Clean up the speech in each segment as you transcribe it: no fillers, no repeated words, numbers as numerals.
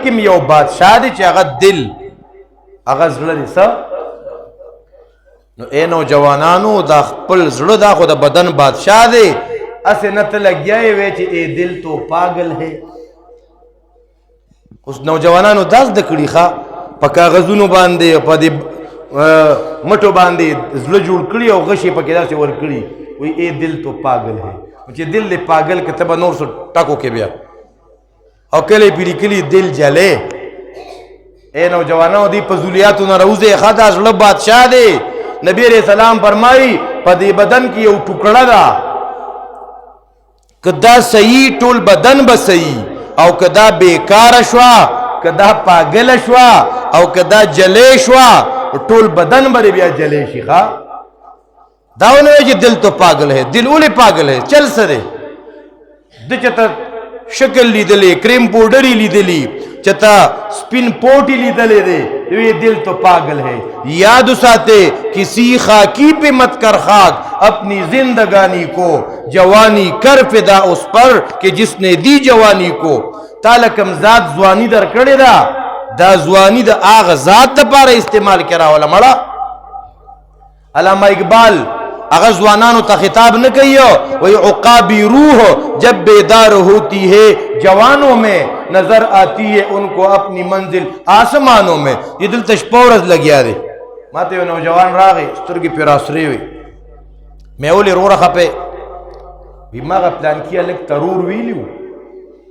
کې یو بادشاہ دی چې هغه دل هغه زړه دی څه نو اے نوجوانانو دا خپل زړه دا خو د بدن بادشاہ دی اسے نہ ته لګیا وی چې اے دل تو پاگل ہے اوس نوجوانانو داس د کړي ښا په کاغذونو باندې په دې مټو باندې زړه جوړ کړي او غشي پکې داسې ور کړي وی اے دل تو پاگل ہے چې دل دې پاگل کته به نور څه ټاکو کې بیا او کله پیری کلی دل جلے اے نوجوانانو دی فضولیاتو نه روزه خدا زړه بادشاہ دی نبی علیہ السلام فرمائی په دې بدن کې یو ټوکړه ده کدا صحیح ټول بدن به صحیح او کدا بیکار شوا کدا پاگل شوا او کدا جلے شوا ټول بدن به بیا جلے شي ښا داونه چې دل تو پاگل ہے دل اوله پاگل ہے چل سره د چته شکل لیدلې کریم پاؤڈر لیدلې چتا سپین پوٹی لیدلې دے یہ دل تو پاگل ہے یاد ساتے کسی خاکی پہ مت کر خاک اپنی زندگانی کو جوانی کر فدا اس پر کہ جس نے دی جوانی کو تالکم ذات زوانی در کڑے دا زوانی دا آغ ذات دا پارا استعمال کرا والا مڑا علامہ اقبال اغزوانانو تا خطاب نہ کہیو وہی عقابی روح جب بیدار ہوتی ہے جوانوں میں نظر آتی ہے ان کو اپنی منزل آسمانوں میں یہ دل تشپورز لگیا دے ماتے ہوئے نوجوان راغی سترگی پیر آسری ہوئی میں اولی رو رخا پہ بیما غا پلان کیا لگ ترور ویلیو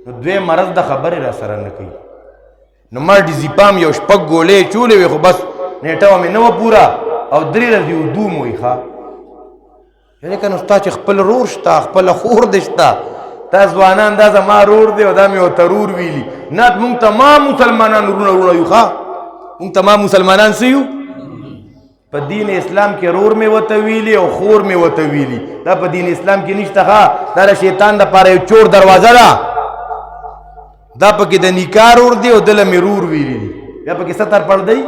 نو دوے مرض دا خبر را سرن نکی نو مرد زیپام یو شپک گولے چولے وی خو بس نیٹاو میں نو پورا او دری رضیو دوم ہوئی خواہ لیکن استا چې خپل رور شتا خپل خور دشتا تا ځوانان دا زما رور دی او دا مې ورته رور ویلي نه مونږ تمام مسلمانان رونه یو ښه مونږ تمام مسلمانان څه یو په دین اسلام کې رور مې ورته ویلي او خور مې ورته ویلي دا په دین اسلام کې نشته ښه دا د شیطان دپاره یو چور دروازه ده دا پکې د نکاح رور دی او دله مې رور ویلي دي بیا پکې ستر پردی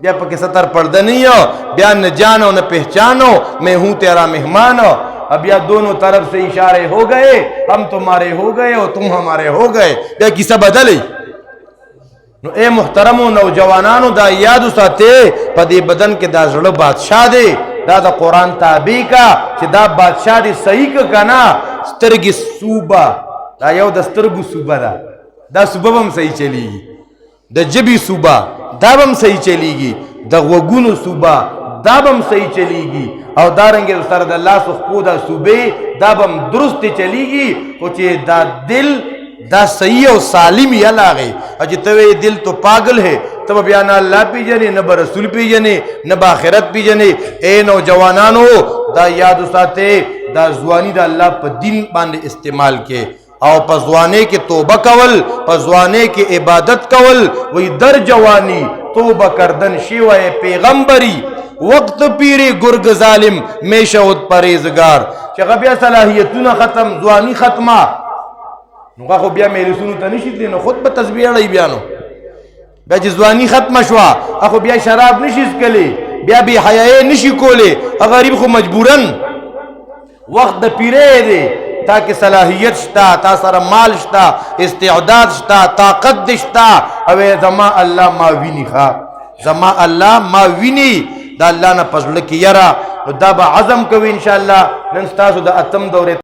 بیا پکې ستر پردہ نہیں ہو بیا نہ جانو نہ پہچانو میں ہوں تیرا مہمان اب یا دونوں طرف سے اشارے ہو گئے ہم تمہارے ہو گئے اور تم ہمارے ہو گئے بیا کسا بدلی نو اے محترم نوجوانانو دا یاد ساتے پدی بدن کے دا زړه بادشاہ دے دا قرآن تابع کا چې دا بادشاہ دی صحیح کا کنا سترګي صوبہ دا یو د سترګو صوبہ دا صوبہ هم صحیح چلیږي د جبی صوبہ دا بم صحیح چلی گی دا غوگونو صوبہ دا بم صحیح چلی گی او دارنگی سرد اللہ سخپو دا صوبے دا بم درست چلی گی کچھ دا دل دا صحیح و سالم یا لاغے اجی توے دل تو پاگل ہے تب بیانا اللہ پی جنے نبا رسول پی جنے نبا آخرت پی جنے اے نوجوانانو دا یاد ساتے دا زوانی دا اللہ پا دین باندے استعمال کے او پزوانے کے توبہ کول پزوانے کے عبادت کول وہی در جوانی توبہ کردن شیوہ پیغمبری وقت پیری گرگ ظالم میشہد پریزگار چگہ بیا صلاحیتون ختم زوانی ختمہ نوگا خو بیا میری سنو تا نشید لینو خود با تذبیح رئی بیانو بیا جی زوانی ختم شوا اخو بیا شراب نشیز کلی بیا بی حیائے نشی کولے غریب خو مجبورن وقت پیرے دے تاکہ صلاحیت شتا تا سر مال شتا استعداد شتا طاقت دشتا اوے زما اللہ ما وینی خواہ زما اللہ ما وینی دا اللہ نا پزلکی یرا دا با عظم کوئی انشاءاللہ ننستاسو دا اتم دورے